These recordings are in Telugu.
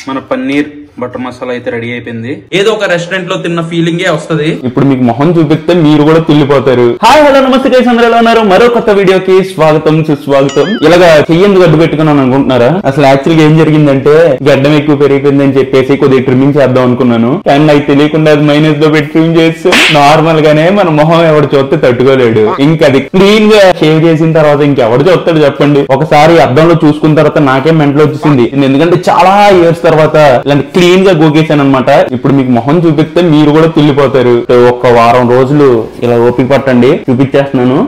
మన పన్నీర్ బటర్ మసాలా అయితే రెడీ అయిపోయింది. ఏదో ఒక రెస్టారెంట్ లో తిన్న ఫీలింగే వస్తది. ఇప్పుడు మీకు మొహం చూపిస్తే మీరు కూడా తిల్లిపోతారు. హాయ్ హలో నమస్తే గైస్, అందరూ ఎలా ఉన్నారు? మరో కొత్త వీడియోకి స్వాగతం సుస్వాగతం. ఇలాగా చెయ్యందుకు గడ్డు పెట్టుకున్నాను అనుకుంటున్నారా? అసలు యాక్చువల్గా ఏం జరిగిందంటే గడ్డం ఎక్కువ పెరిగిపోయిందని చెప్పేసి కొద్దిగా ట్రిమ్మింగ్ చేద్దాం అనుకున్నాను. కానీ నాకు తెలియకుండా అది మైనస్ లో పెట్టి ట్రిమ్ చేస్తే నార్మల్ గానే మన మొహం ఎవడు చూస్తే తట్టుకోలేడు. ఇంకా అది క్లీన్ గా షేవ్ చేసిన తర్వాత ఇంకెవడు చూస్తాడు చెప్పండి? ఒకసారి అద్దంలో చూసుకున్న తర్వాత నాకే మెంటల్ వచ్చేసింది. ఎందుకంటే చాలా ఇయర్స్ తర్వాత ఇలాంటి క్లీన్ గా గోకేసాను అనమాట. ఇప్పుడు మీకు మొహం చూపిస్తే మీరు కూడా తిల్లిపోతారు. ఒక్క వారం రోజులు ఇలా ఓపిక పట్టండి, చూపించేస్తున్నాను.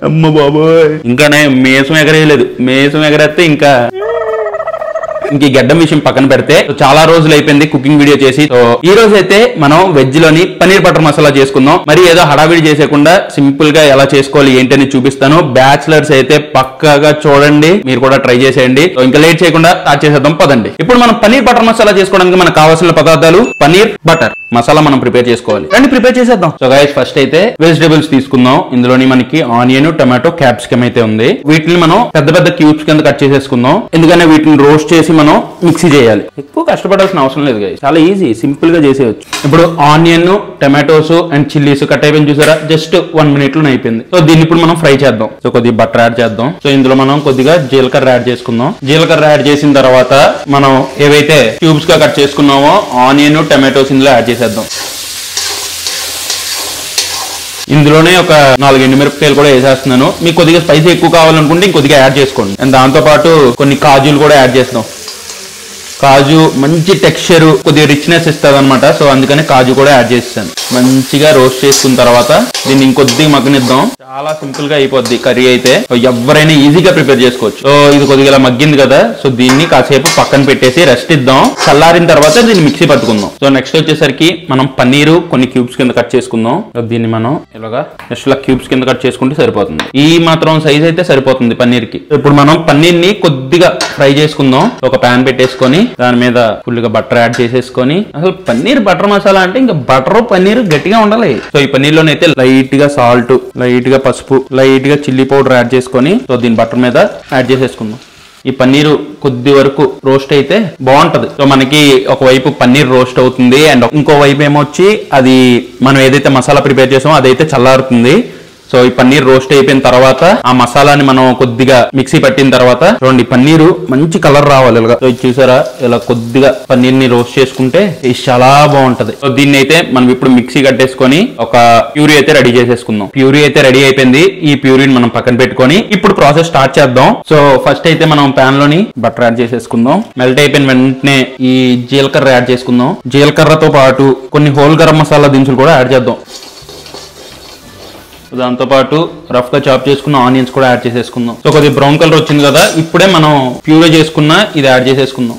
అమ్మ బాబోయ్, ఇంకా నేను మేసం ఎగరేయలేదు. మేసం ఎగరేస్తే ఇంకా ఈ గడ్డం విషయం పక్కన పెడితే చాలా రోజులు అయిపోయింది కుకింగ్ వీడియో చేసి. ఈ రోజు అయితే మనం వెజ్ లోని పన్నీర్ బటర్ మసాలా చేసుకుందాం. మరి ఏదో హడావిడి చేసేకుండా సింపుల్ గా ఎలా చేసుకోవాలి ఏంటని చూపిస్తాను. బ్యాచిలర్స్ అయితే పక్కాగా చూడండి, మీరు కూడా ట్రై చేసేయండి. ఇంకా లేట్ చేయకుండా స్టార్ట్ చేసేద్దాం పదండి. ఇప్పుడు మనం పన్నీర్ బటర్ మసాలా చేసుకోవడానికి మనకు కావాల్సిన పదార్థాలు పన్నీర్ బటర్ మసాలా మనం ప్రిపేర్ చేసుకోవాలి. రండి ప్రిపేర్ చేసేద్దాం. సో గైస్ ఫస్ట్ అయితే వెజిటేబుల్స్ తీసుకుందాం. ఇందులోని మనకి ఆనియన్, టమాటో, క్యాప్సికమ్ అయితే ఉంది. వీటిని మనం పెద్ద పెద్ద క్యూబ్స్ కింద కట్ చేసేసుకుందాం. ఎందుకంటే వీటిని రోస్ట్ చేసి మనం మిక్సీ చేయాలి. ఎక్కువ కష్టపడాల్సిన అవసరం లేదు గైస్, చాలా ఈజీ, సింపుల్ గా చేసేయచ్చు. ఇప్పుడు onion, tomatoes and chillies cut అయిపోయింది చూసారా? జస్ట్ 1 minute లో అయిపోయింది. సో దీన్ని ఇప్పుడు మనం ఫ్రై చేద్దాం. సో కొద్దిగా బటర్ యాడ్ చేద్దాం. సో ఇందులో మనం కొద్దిగా జీలకర్ర యాడ్ చేసుకుందాం. జీలకర్ర యాడ్ చేసిన తర్వాత మనం ఏవైతే క్యూబ్స్ గా కట్ చేసుకున్నామో ఆనియన్, టమాటోస్ ఇందులో యాడ్ చేసేద్దాం. ఇందులోనే ఒక 4 ఎండుమిరపకాయలు కూడా వేసేస్తున్నాను. మీకు కొద్దిగా స్పైసీ ఎక్కువ కావాలనుకుంటే ఇంకొద్దిగా యాడ్ చేసుకోండి. అండ్ దాంతో పాటు కొన్ని కాజులు కూడా యాడ్ చేస్తాం. కాజు మంచి టెక్స్చర్, కొద్దిగా రిచ్నెస్ ఇస్తుంది అనమాట. సో అందుకని కాజు కూడా యాడ్ చేస్తాను. మంచిగా రోస్ట్ చేసుకున్న తర్వాత దీన్ని ఇంకొద్దిగా మగ్గనిద్దాం. చాలా సింపుల్ గా అయిపోద్ది కర్రీ అయితే. ఎవరైనా ఈజీగా ప్రిపేర్ చేసుకోవచ్చు. సో ఇది కొద్దిగా ఇలా మగ్గింది కదా, సో దీన్ని కాసేపు పక్కన పెట్టేసి రెస్ట్ ఇద్దాం. చల్లారిన తర్వాత దీన్ని మిక్సీ పట్టుకుందాం. సో నెక్స్ట్ వచ్చేసరికి మనం పన్నీరు కొన్ని క్యూబ్స్ కింద కట్ చేసుకుందాం. దీన్ని మనం ఇలాగా నెక్స్ట్ ఇలా క్యూబ్స్ కింద కట్ చేసుకుంటే సరిపోతుంది. ఈ మాత్రం సైజ్ అయితే సరిపోతుంది పన్నీర్ కి. ఇప్పుడు మనం పన్నీర్ ని కొద్దిగా ఫ్రై చేసుకుందాం. ఒక ప్యాన్ పెట్టేసుకొని దాని మీద ఫుల్ గా బటర్ యాడ్ చేసేసుకొని, అసలు పన్నీర్ బటర్ మసాలా అంటే ఇంకా బటర్ పన్నీర్ గట్టిగా ఉండాలి. సో ఈ పన్నీర్ లోనైతే లైట్ గా సాల్ట్, లైట్ గా పసుపు, లైట్ గా చిల్లీ పౌడర్ యాడ్ చేసుకొని సో దీని బటర్ మీద యాడ్ చేసేసుకుందాం. ఈ పన్నీరు కొద్ది వరకు రోస్ట్ అయితే బాగుంటది. సో మనకి ఒకవైపు పన్నీర్ రోస్ట్ అవుతుంది అండ్ ఇంకో వైపు ఏమొచ్చి అది మనం ఏదైతే మసాలా ప్రిపేర్ చేసామో అదైతే చల్లారుతుంది. సో ఈ పన్నీర్ రోస్ట్ అయిపోయిన తర్వాత ఆ మసాలాని మనం కొద్దిగా మిక్సీ పట్టిన తర్వాత చూడండి పన్నీరు మంచి కలర్ రావాలి. ఇలా చూసారా? ఇలా కొద్దిగా పన్నీర్ ని రోస్ట్ చేసుకుంటే ఇది చాలా బాగుంటది. సో దీన్ని అయితే మనం ఇప్పుడు మిక్సీ కట్టేసుకొని ఒక ప్యూరీ అయితే రెడీ చేసేసుకుందాం. ప్యూరీ అయితే రెడీ అయిపోయింది. ఈ ప్యూరీని మనం పక్కన పెట్టుకొని ఇప్పుడు ప్రాసెస్ స్టార్ట్ చేద్దాం. సో ఫస్ట్ అయితే మనం ప్యాన్ లోని బటర్ యాడ్ చేసేసుకుందాం. మెల్ట్ అయిపోయిన వెంటనే ఈ జీలకర్ర యాడ్ చేసుకుందాం. జీలకర్రతో పాటు కొన్ని హోల్ గరం మసాలా దినుసులు కూడా యాడ్ చేద్దాం. దాంతో పాటు రఫ్ గా చాప్ చేసుకున్న ఆనియన్స్ కూడా యాడ్ చేసేసుకుందాం. సో కొద్దిగా బ్రౌన్ కలర్ వచ్చింది కదా, ఇప్పుడే మనం ప్యూరీ చేసుకున్న ఇది యాడ్ చేసేసుకుందాం.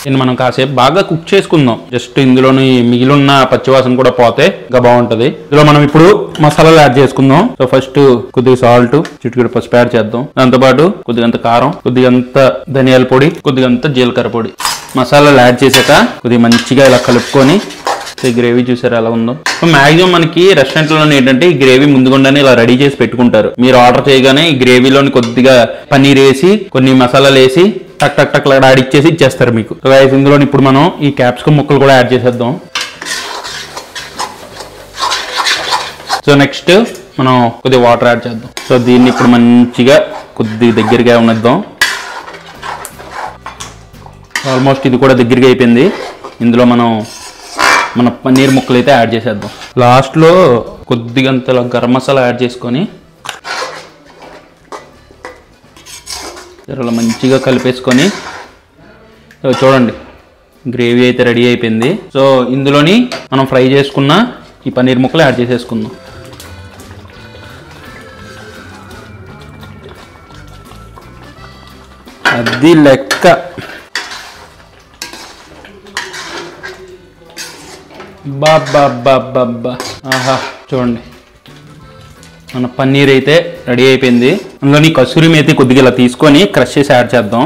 దీన్ని మనం కాసేపు బాగా కుక్ చేసుకుందాం. జస్ట్ ఇందులోని మిగిలిన పచ్చివాసన కూడా పోతే ఇంకా బాగుంటది. ఇందులో మనం ఇప్పుడు మసాలాలు యాడ్ చేసుకుందాం. సో ఫస్ట్ కొద్దిగా సాల్ట్, చిటికెడు పసుపు యాడ్ చేద్దాం. దాంతో పాటు కొద్దిగంత కారం, కొద్దిగంత ధనియాల పొడి, కొద్దిగంత జీలకర్ర పొడి. మసాలాలు యాడ్ చేశాక కొద్దిగా మంచిగా ఇలా కలుపుకొని ఈ గ్రేవీ చూసారు ఎలా ఉందో. మాక్సిమం మనకి రెస్టారెంట్ లో ఏంటంటే ఈ గ్రేవీ ముందుగుండానే ఇలా రెడీ చేసి పెట్టుకుంటారు. మీరు ఆర్డర్ చేయగానే ఈ గ్రేవీలోని కొద్దిగా పన్నీర్ వేసి కొన్ని మసాలాలు వేసి టక్ టక్ టక్ యాడ్ ఇచ్చేసి ఇచ్చేస్తారు మీకు. సో గైస్ ఇందులో ఇప్పుడు మనం ఈ క్యాప్సికమ్ ముక్కలు కూడా యాడ్ చేసేద్దాం. సో నెక్స్ట్ మనం కొద్దిగా వాటర్ యాడ్ చేద్దాం. సో దీన్ని ఇప్పుడు మంచిగా కొద్దిగా దగ్గరగా ఉన్నద్దాం. ఆల్మోస్ట్ ఇది కూడా దగ్గరగా అయిపోయింది. ఇందులో మనం మన పన్నీర్ ముక్కలు అయితే యాడ్ చేసేద్దాం. లాస్ట్లో కొద్దిగంతలో గరం మసాలా యాడ్ చేసుకొని ఇలా మంచిగా కలిపేసుకొని చూడండి గ్రేవీ అయితే రెడీ అయిపోయింది. సో ఇందులోని మనం ఫ్రై చేసుకున్న ఈ పన్నీర్ ముక్కలు యాడ్ చేసేసుకుందాం. అది లెక్క. బాబా ఆహా చూడండి మన పన్నీర్ అయితే రెడీ అయిపోయింది. అందులోని కసూరి మేతి కొద్దిగా ఇలా తీసుకొని క్రష్ చేసి యాడ్ చేద్దాం.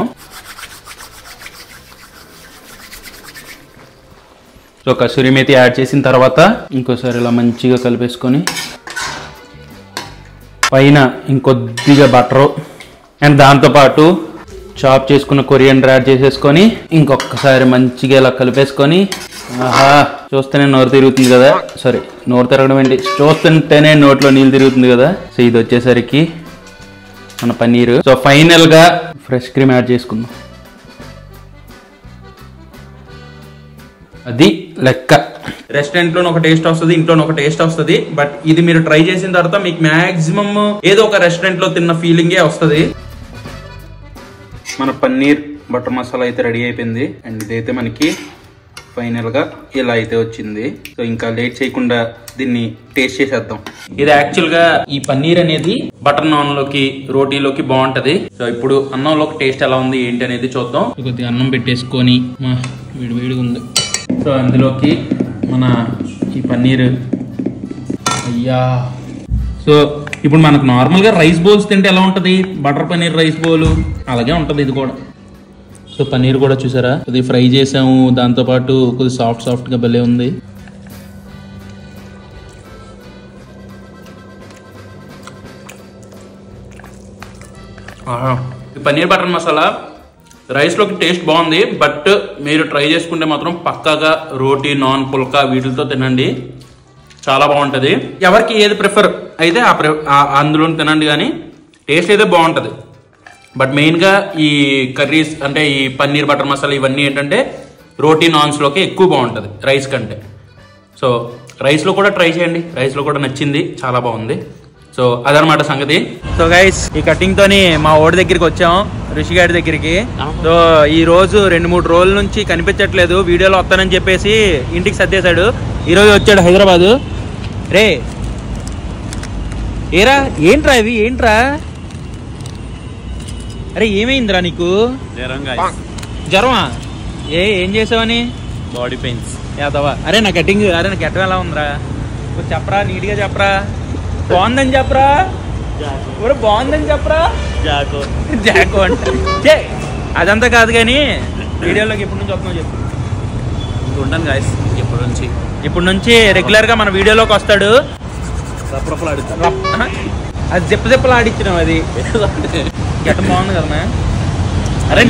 సో కసూరి మేతి యాడ్ చేసిన తర్వాత ఇంకోసారి ఇలా మంచిగా కలిపేసుకొని పైన ఇంకొద్దిగా బటర్ అండ్ దాంతోపాటు చాప్ చేసుకున్న కొరియండర్ యాడ్ చేసేసుకొని ఇంకొకసారి మంచిగా ఇలా కలిపేసుకొని ఆహా చూస్తేనే నోరు తిరుగుతుంది కదా, సారీ నోరు తిరగడం ఏంటి, చూస్తుంటేనే నోట్లో నీళ్ళు తిరుగుతుంది కదా. సో ఇది వచ్చేసరికి మన పన్నీరు. సో ఫైనల్ గా ఫ్రెష్ క్రీమ్ యాడ్ చేసుకుందాం. అది లెక్క. రెస్టారెంట్ లో ఒక టేస్ట్ వస్తుంది, ఇంట్లో ఒక టేస్ట్ వస్తుంది. బట్ ఇది మీరు ట్రై చేసిన తర్వాత మీకు మాక్సిమం ఏదో ఒక రెస్టారెంట్ లో తిన్న ఫీలింగే వస్తుంది. మన పన్నీర్ బటర్ మసాలా అయితే రెడీ అయిపోయింది. అండ్ ఇదైతే మనకి ఫైనల్ గా ఇలా అయితే వచ్చింది. సో ఇంకా లేట్ చేయకుండా దీన్ని టేస్ట్ చేసేద్దాం. ఇది యాక్చువల్ గా ఈ పన్నీర్ అనేది బటర్ నాన్ లోకి రోటీలోకి బాగుంటది. సో ఇప్పుడు అన్నంలోకి టేస్ట్ ఎలా ఉంది ఏంటి అనేది చూద్దాం. కొద్దిగా అన్నం పెట్టేసుకొని వేడి వేడిగా ఉంది. సో అందులోకి మన ఈ పన్నీర్ అయ్యా. సో ఇప్పుడు మనకు నార్మల్గా రైస్ బౌల్స్ తింటే ఎలా ఉంటుంది, బటర్ పన్నీర్ రైస్ బౌల్ అలాగే ఉంటుంది ఇది కూడా. సో పన్నీర్ కూడా చూసారా, అది ఫ్రై చేసాము, దాంతోపాటు కొద్దిగా సాఫ్ట్గా భలే ఉంది. పన్నీర్ బటర్ మసాలా రైస్లోకి టేస్ట్ బాగుంది. బట్ మీరు ట్రై చేసుకుంటే మాత్రం పక్కాగా రోటీ, నాన్, పుల్కా వీటితో తినండి, చాలా బాగుంటుంది. ఎవరికి ఏది ప్రిఫర్ అయితే అందులో తినండి, కానీ టేస్ట్ అయితే బాగుంటుంది. బట్ మెయిన్గా ఈ కర్రీస్ అంటే ఈ పన్నీర్ బటర్ మసాలా ఇవన్నీ ఏంటంటే రోటీ, నాన్స్లోకి ఎక్కువ బాగుంటుంది రైస్ కంటే. సో రైస్లో కూడా ట్రై చేయండి, రైస్లో కూడా నచ్చింది, చాలా బాగుంది. సో అదనమాట సంగతి. సో గైస్ ఈ కటింగ్ తోని మా ఓడి దగ్గరికి వచ్చాం, రిషి గారి దగ్గరికి. సో ఈ రోజు 2-3 రోజుల నుంచి కనిపించట్లేదు, వీడియోలో వస్తానని చెప్పేసి ఇంటికి సర్దేశాడు. ఈరోజు వచ్చాడు హైదరాబాద్. రే ఏరా ఏంట్రా ఇవి, ఏంట్రా అరే ఏమైందిరా నీకు? జ్వరమా? ఏం చేసావని? Body pains. యాదవా? అరే నా కటింగ్, అరే నా గెట్టం ఎలా ఉందిరా చెప్పరా, నీట్గా చెప్పరా. బాగుందని చెప్పరా, ఊరు బాగుందని చెప్పరా. జాకో అంటే అదంతా కాదు కానీ వీడియోలోకి ఎప్పటి నుంచి వస్తున్నావు చెప్పు. ఉంటాను గాయస్ ఇప్పుడు నుంచి రెగ్యులర్ గా మన వీడియోలోకి వస్తాడు. అది చెప్పలు ఆడిచ్చినాం, అది గెడ్డం బాగుంది కదా. అరే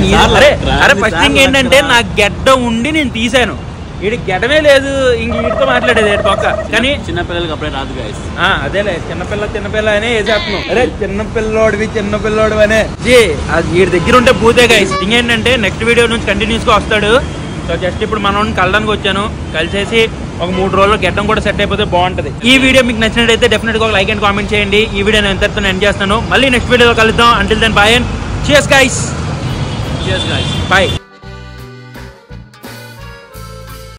అరే ఫస్ట్ థింగ్ ఏంటంటే నా గెడ్డం ఉండి నేను తీసాను, వీడి గెడమే లేదు, ఇంక వీటితో మాట్లాడేది ఏడు పక్క. కానీ చిన్నపిల్లలకి అప్పుడే రాదు గాయస్. అదేలే చిన్నపిల్ల అనే వేసేస్తున్నాం. అరే చిన్నపిల్లోడు అనే వీడి దగ్గర ఉంటే పూతే గాయస్. ఇంకేంటంటే నెక్స్ట్ వీడియో నుంచి కంటిన్యూస్ గా వస్తాడు. సో జస్ట్ ఇప్పుడు మనం కలడానికి వచ్చాను, కలిసేసి ఒక 3 రోజుల్లో గెడ్డం కూడా సెట్ అయిపోతే బాగుంటది. ఈ వీడియో మీకు నచ్చినట్టయితే డెఫినెట్ గా ఒక లైక్ అండ్ కామెంట్ చేయండి. ఈ వీడియో నేను ఎంతతో ఎండ్ చేస్తాను. మళ్ళీ నెక్స్ట్ వీడియోలో కలుద్దాం. Until then bye and cheers guys. Cheers guys. Bye.